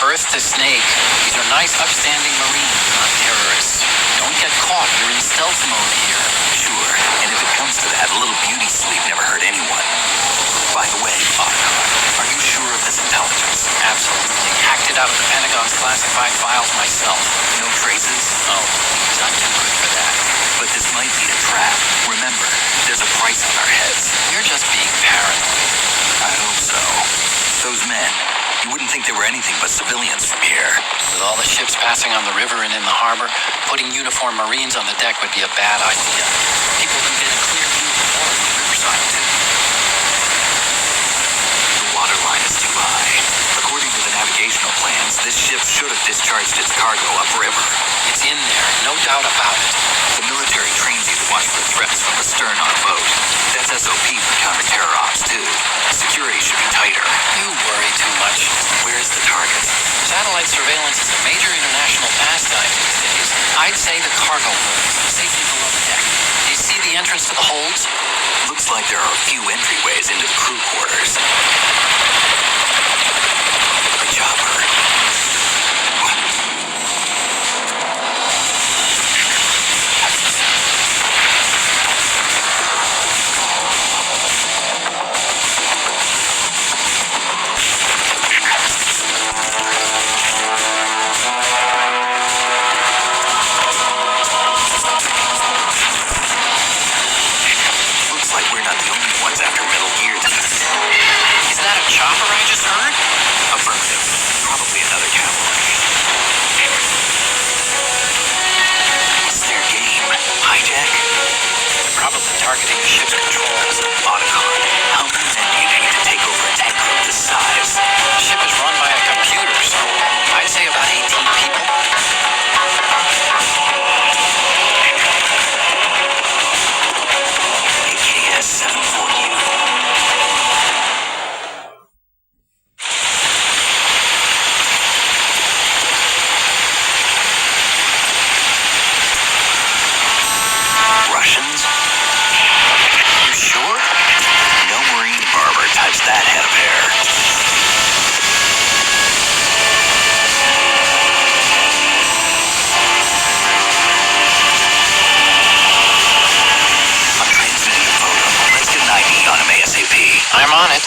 Earth to Snake. These are nice, upstanding Marines, not terrorists. Don't get caught. You're in stealth mode here. Sure, and if it comes to that, a little beauty sleep never hurt anyone. By the way, are you sure of this intelligence? Absolutely. Hacked it out of the Pentagon's classified files myself. No traces? Oh, please, I'm too good for that. But this might be a trap. Remember, there's a price on our heads. You're just being paranoid. I hope so. Those men, you wouldn't think they were anything but civilians from here. With all the ships passing on the river and in the harbor, putting uniformed Marines on the deck would be a bad idea. People can get a clear view of the water from the riverside, too. The water line is too high. According to the navigational plans, this ship should have discharged its cargo upriver. It's in there, no doubt about it. The military trains you to watch for threats from the stern on a boat. That's SOP for counter-terror ops, too. Security should be tighter. You worry too much. Where's the target? Satellite surveillance is a major international pastime these days. I'd say the cargo holds, safely below the deck. Do you see the entrance to the holds? Looks like there are a few entryways into the crew quarters. The chopper. Chopper I just heard? Affirmative. Probably another cavalry. What's their game? Hijack? They're probably targeting the ship's controls. Autocon. How many men do you need to take over a tanker of this size? The ship is run by a computer, so I'd say about 18 people. AKS 740. That head of hair. I'm transmitting a photo. Let's get an ID on him ASAP. I'm on it.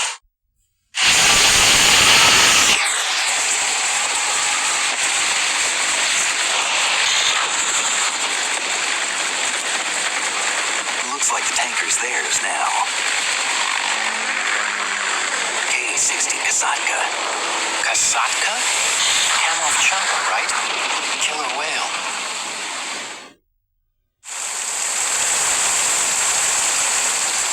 Looks like the tanker's theirs now. 60 Kasatka. Kasatka? Camel chopper, right? Killer whale.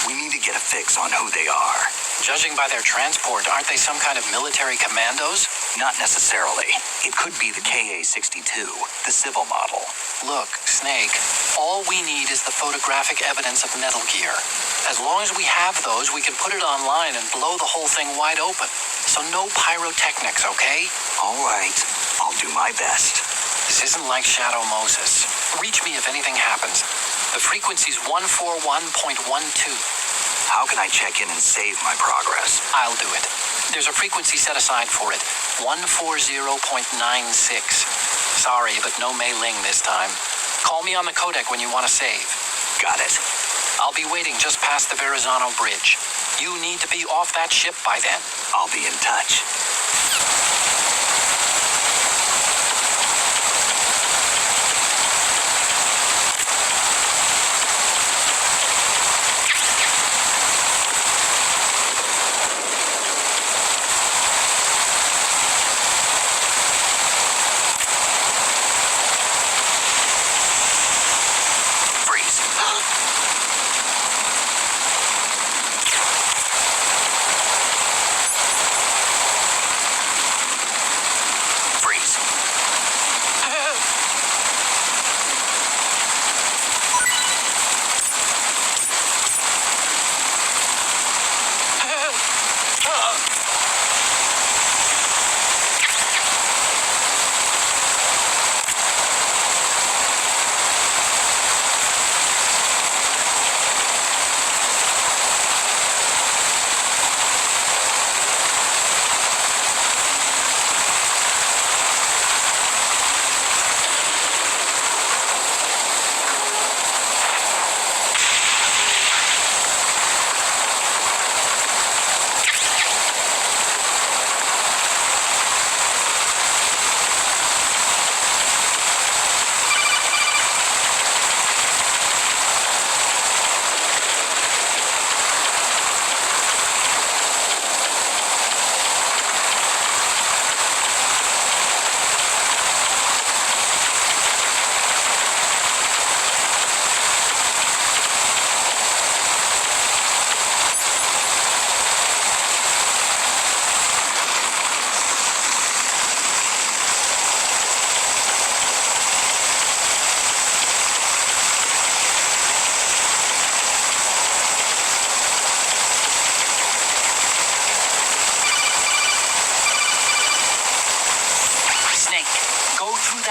We need to get a fix on who they are. Judging by their transport, aren't they some kind of military commandos? Not necessarily. It could be the KA-62, the civil model. Look, Snake, all we need is the photographic evidence of metal gear. As long as we have those, we can put it online and blow the whole thing wide open. So no pyrotechnics, okay? All right. I'll do my best. This isn't like Shadow Moses. Reach me if anything happens. The frequency's 141.12. How can I check in and save my progress? I'll do it. There's a frequency set aside for it. 140.96. Sorry, but no Mei Ling this time. Call me on the codec when you want to save. Got it. I'll be waiting just past the Verrazano Bridge. You need to be off that ship by then. I'll be in touch.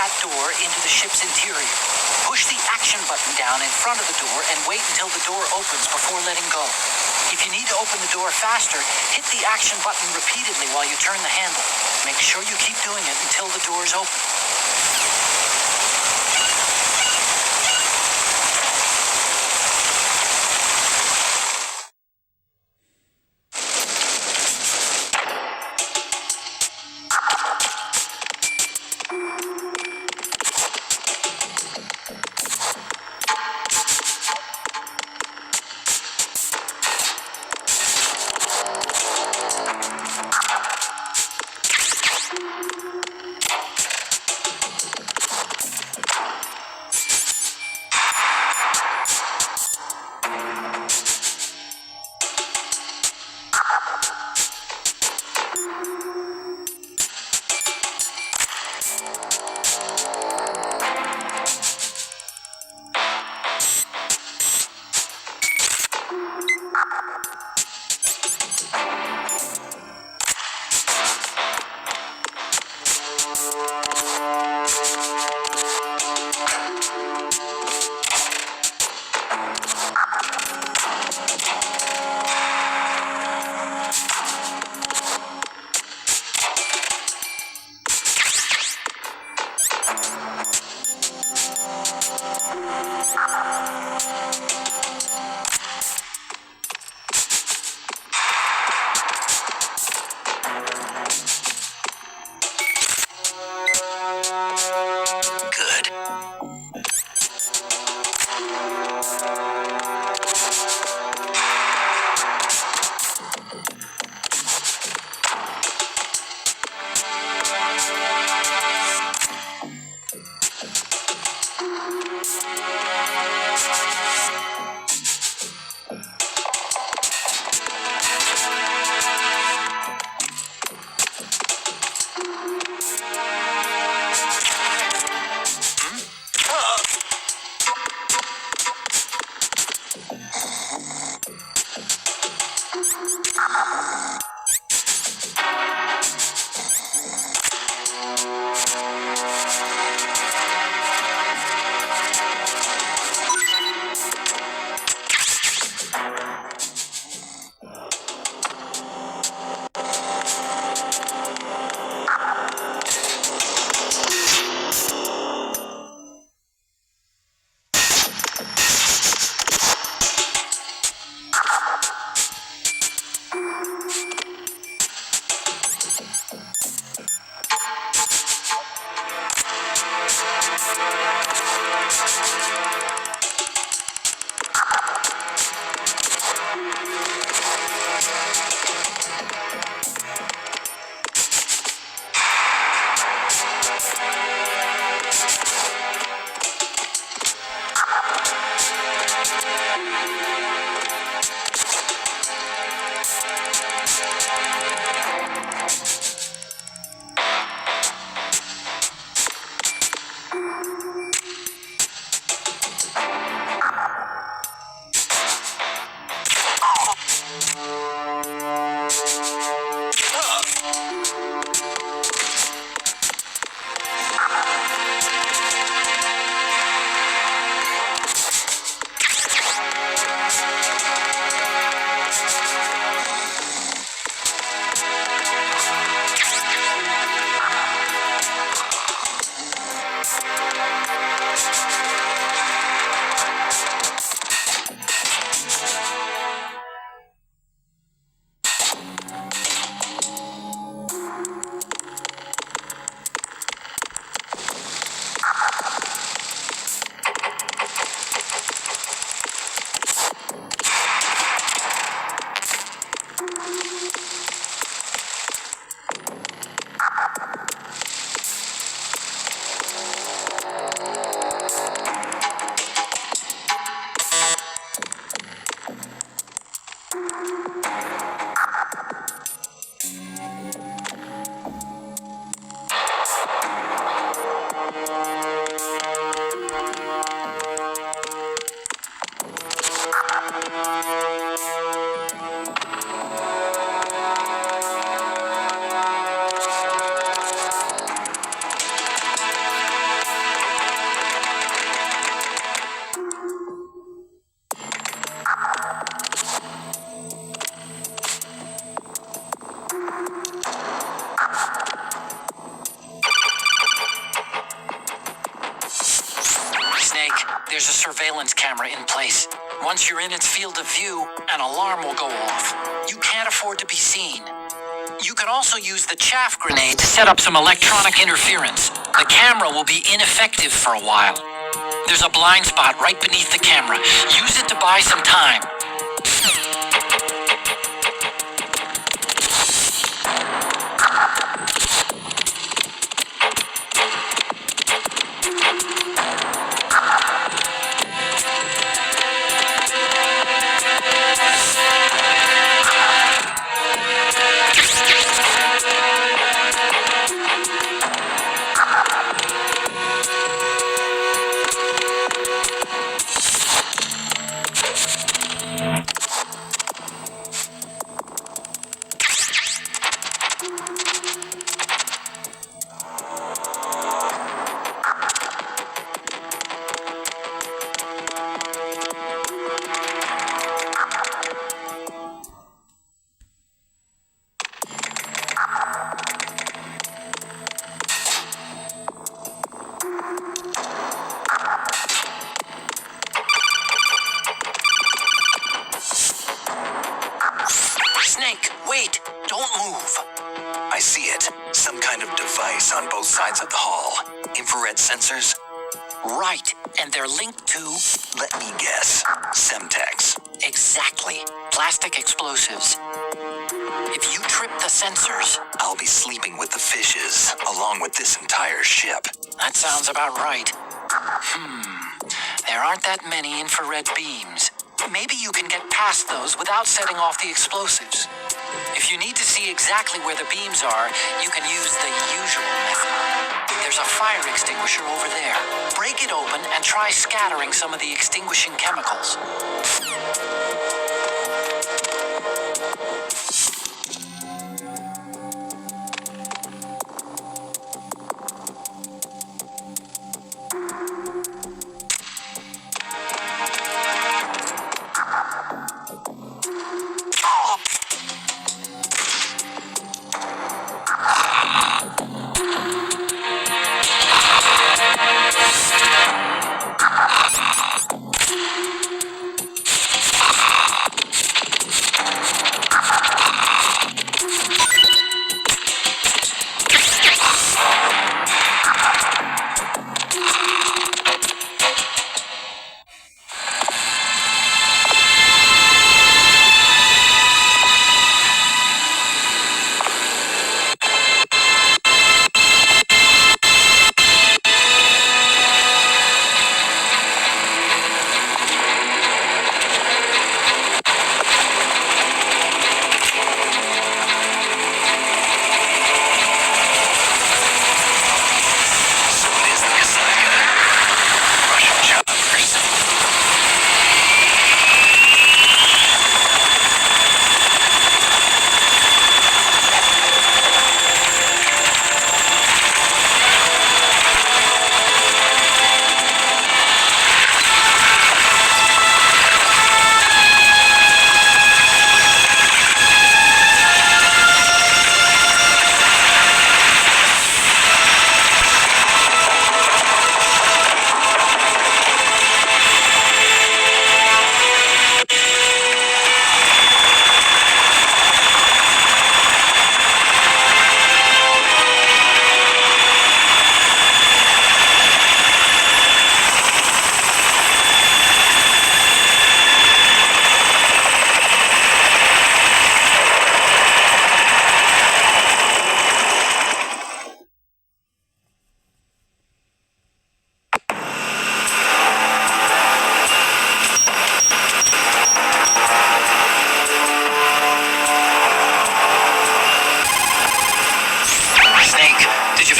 that door into the ship's interior. Push the action button down in front of the door and wait until the door opens before letting go. If you need to open the door faster, hit the action button repeatedly while you turn the handle. Make sure you keep doing it until the door is open. Once you're in its field of view, an alarm will go off. You can't afford to be seen. You can also use the chaff grenade to set up some electronic interference. The camera will be ineffective for a while. There's a blind spot right beneath the camera. Use it to buy some time. Snake, wait! Don't move! I see it. Some kind of device on both sides of the hall. Infrared sensors? Right, and they're linked to... Let me guess. Semtex. Exactly. Plastic explosives. If you trip the sensors... I'll be sleeping with the fishes, along with this entire ship. That sounds about right. There aren't that many infrared beams. Maybe you can get past those without setting off the explosives. If you need to see exactly where the beams are, you can use the usual method. There's a fire extinguisher over there. Break it open and try scattering some of the extinguishing chemicals.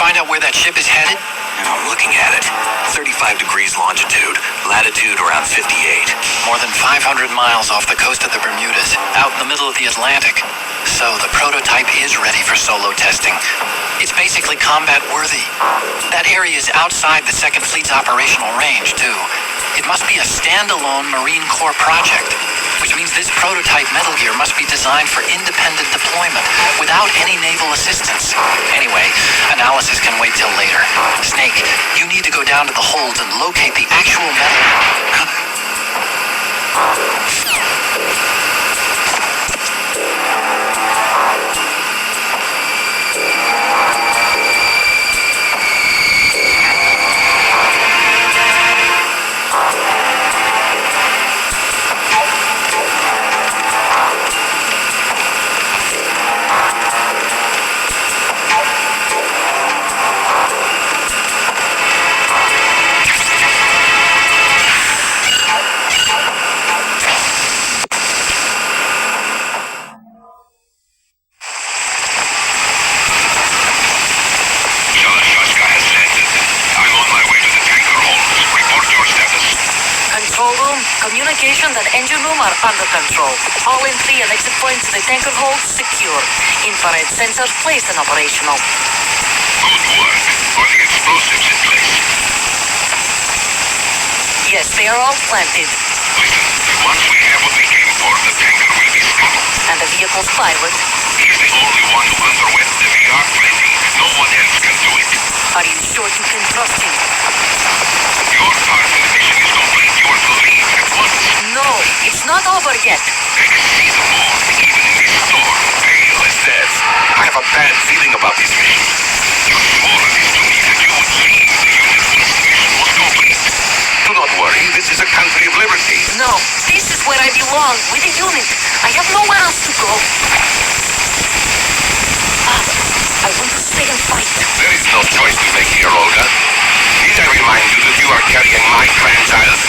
Find out where that ship is headed? I'm looking at it. 35 degrees longitude, latitude around 58. More than 500 miles off the coast of the Bermudas, out in the middle of the Atlantic. So the prototype is ready for solo testing. It's basically combat worthy. That area is outside the Second Fleet's operational range, too. It must be a standalone Marine Corps project, which means this prototype Metal Gear must be designed for independent deployment without any naval assistance. Anyway, analysis can wait till later. Snake, you need to go down to the holds and locate the actual metal... Communications and engine room are under control. All entry and exit points to the tanker hold secure. Infrared sensors placed and operational. Good work. Are the explosives in place? Yes, they are all planted. Listen, once we have what we came for, the tanker will be scuttled. And the vehicle's pilot. He's the only one who underwent the VR planning. No one else can do it. Are you sure you can trust him? Your part of the mission is complete. You are to leave at once. No, it's not over yet. I can see the board, even in this storm. Pale as death. I have a bad feeling about these missions. You swore this to me that you would leave the unit once the mission was complete. Do not worry. This is a country of liberty. No, this is where I belong, with the unit. I have nowhere else to go. I want to stay and fight. There is no choice to make here, Olga. Need I remind you that you are carrying my grandchild?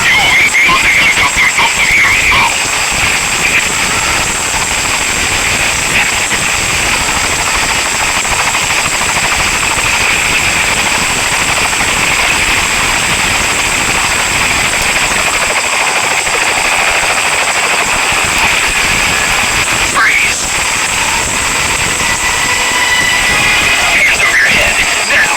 You will be on the helicopter out of here now. Freeze! Hands over your head, now!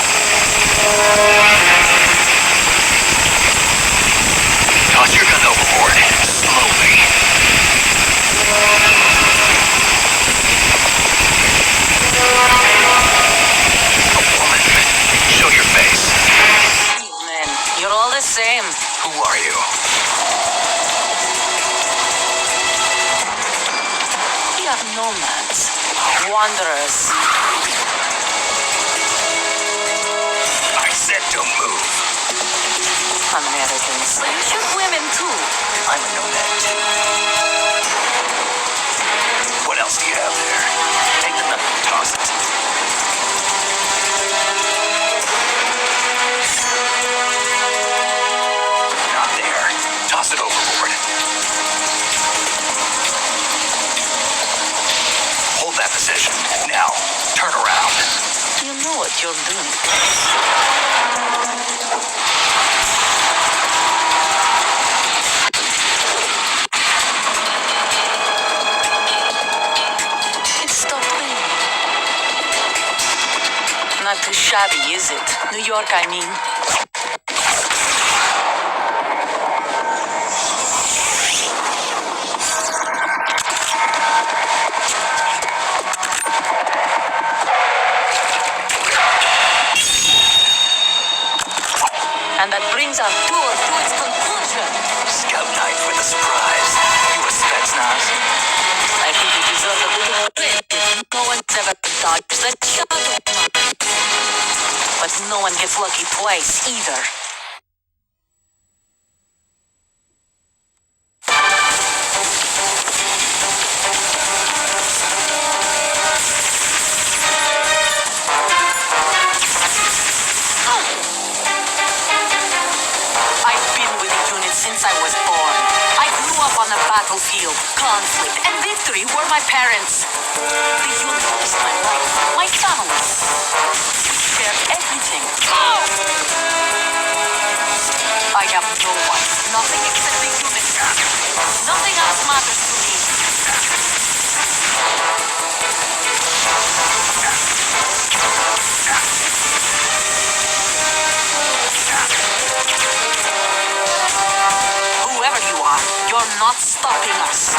Toss your gun overboard, slowly. A woman. Show your face. Man, you're all the same. Who are you? We are nomads, wanderers. I said don't move. Americans. You shoot women too. I'm a nomad too. What else do you have there? Take the knife and toss it. Not there. Toss it overboard. Hold that position. Now, turn around. You know what you're doing. It stopped raining. Not too shabby, is it? New York, I mean. And that brings our tour to its conclusion. Scout knife for the surprise. You a Spetsnaz? I think you deserve a little credit. No one's ever dodged that shot of mine. But no one gets lucky twice either. I've been with the unit since I was born. I grew up on the battlefield. Conflict and victory were my parents. The unit is my life, my family. We share everything. I have no one, nothing except the unit. Nothing else matters to me. Whoever you are, you're not stopping us.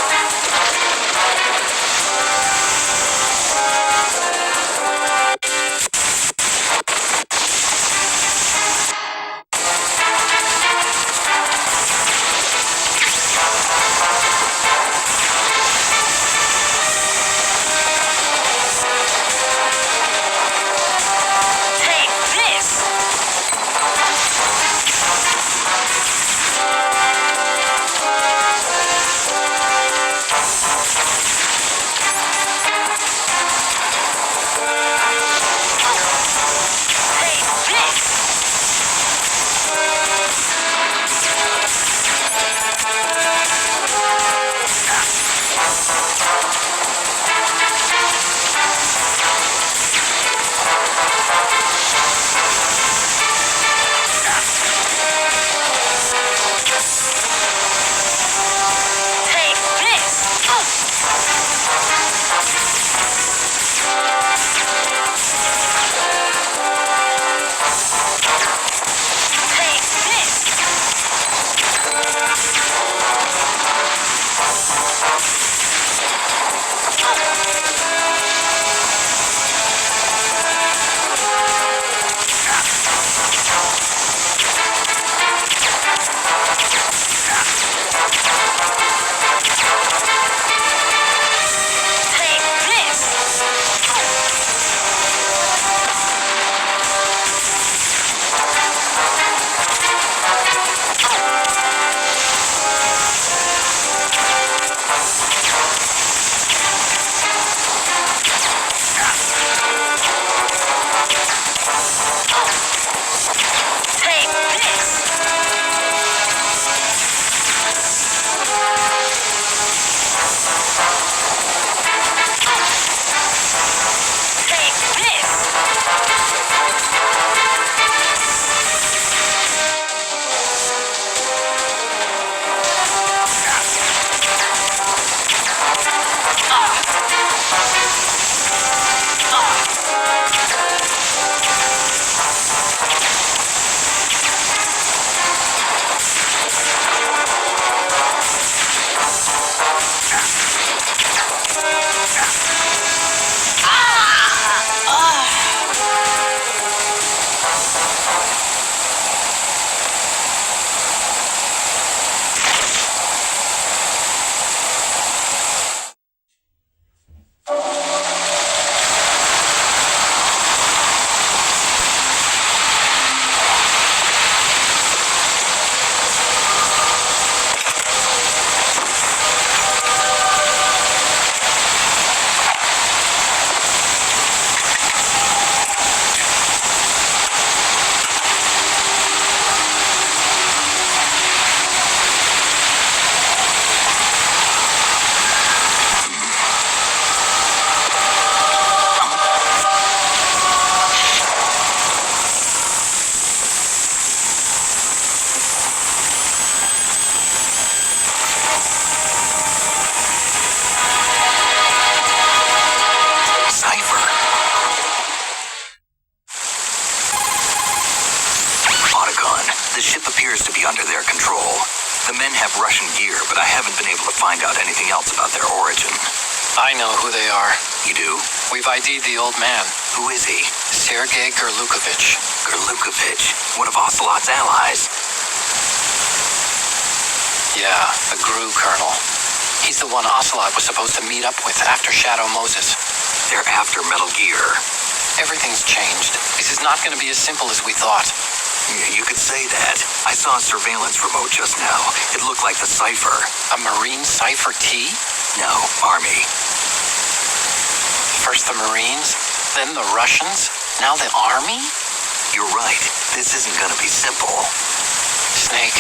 The men have Russian gear, but I haven't been able to find out anything else about their origin. I know who they are. You do? We've ID'd the old man. Who is he? Sergei Gerlukovich. Gerlukovich, one of Ocelot's allies. Yeah, the GRU colonel. He's the one Ocelot was supposed to meet up with after Shadow Moses. They're after Metal Gear. Everything's changed. This is not going to be as simple as we thought. You could say that. I saw a surveillance remote just now. It looked like the Cypher. A Marine Cypher T? No, Army. First the Marines, then the Russians, now the Army? You're right. This isn't gonna be simple. Snake,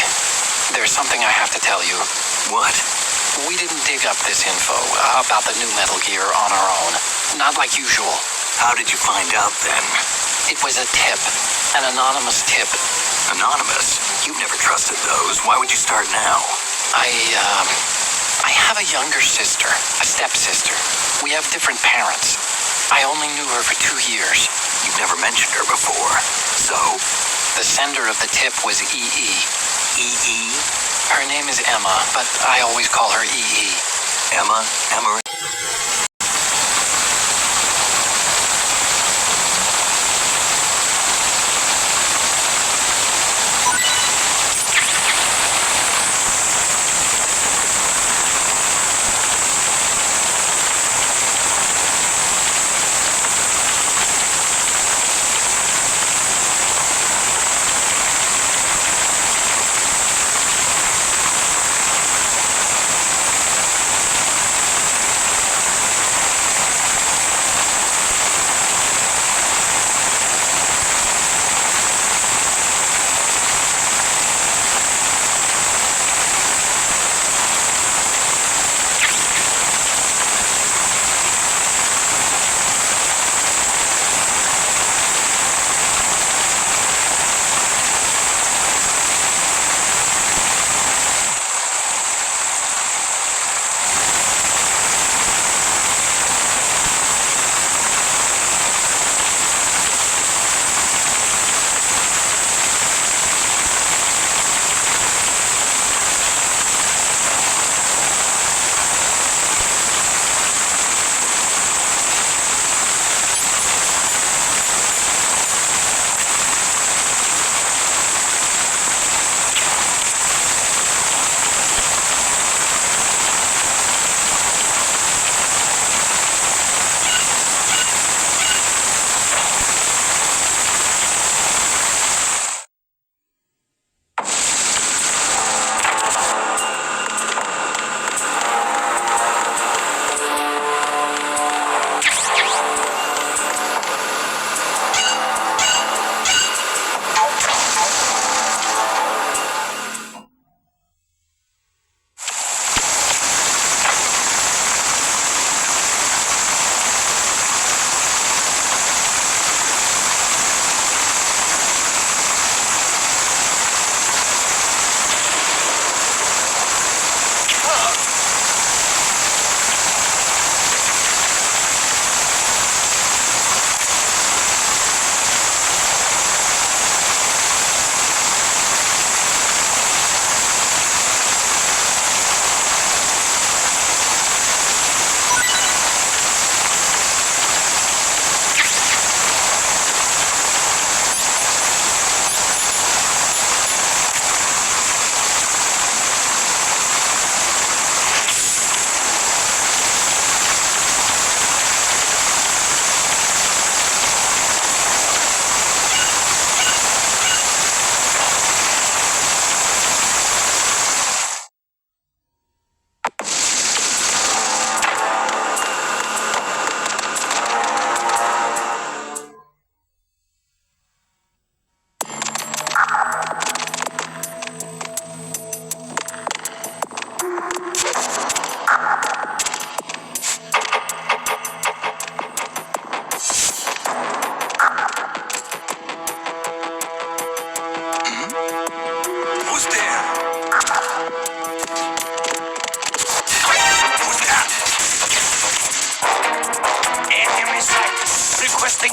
there's something I have to tell you. What? We didn't dig up this info about the new Metal Gear on our own. Not like usual. How did you find out then? It was a tip. An anonymous tip. Anonymous? You've never trusted those. Why would you start now? I have a younger sister, a stepsister. We have different parents. I only knew her for 2 years. You've never mentioned her before. So? The sender of the tip was EE. EE? Her name is Emma, but I always call her EE. Emma? Emma?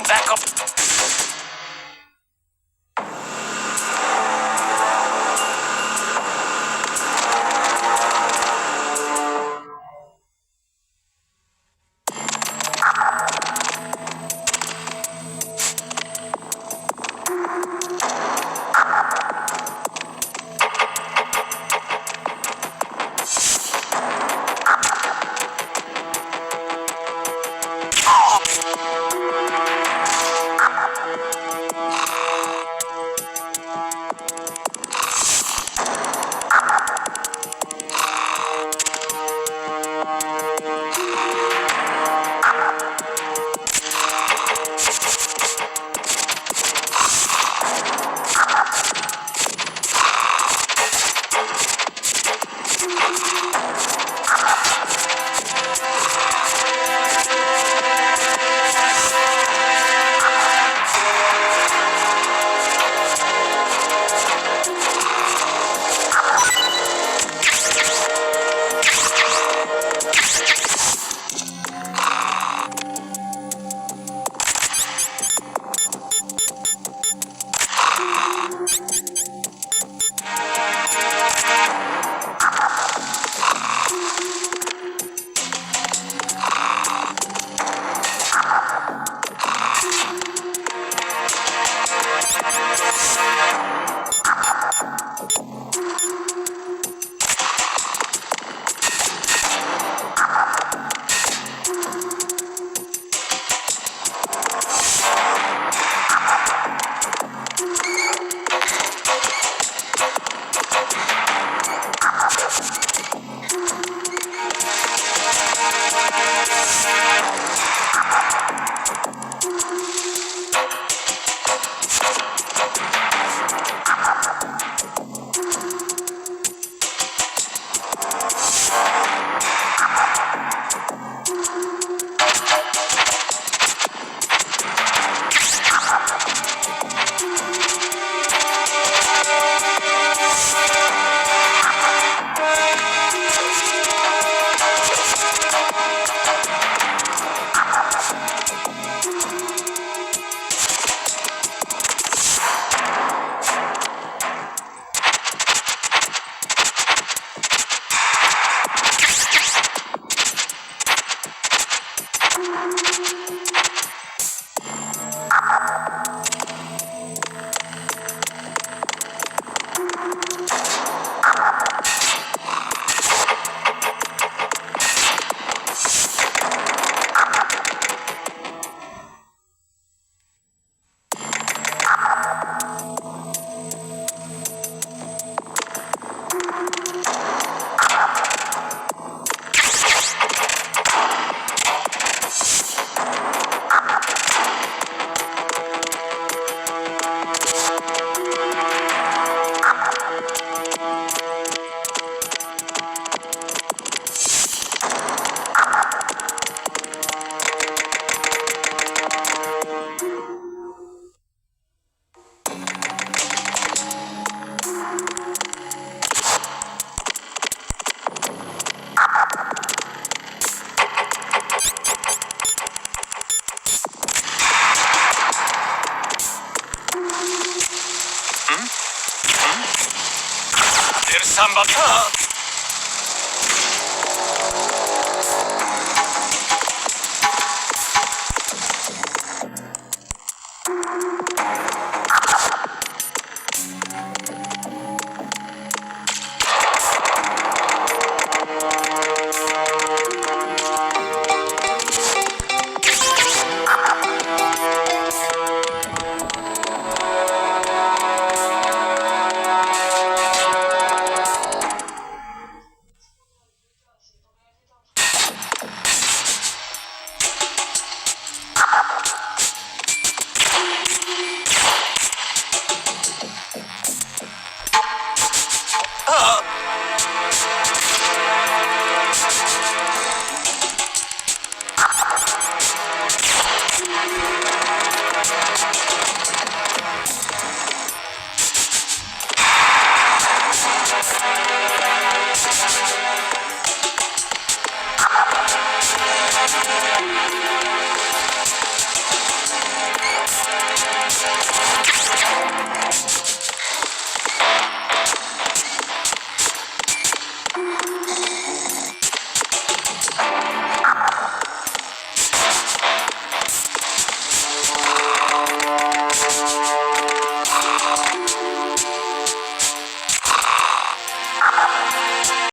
back up. somebody.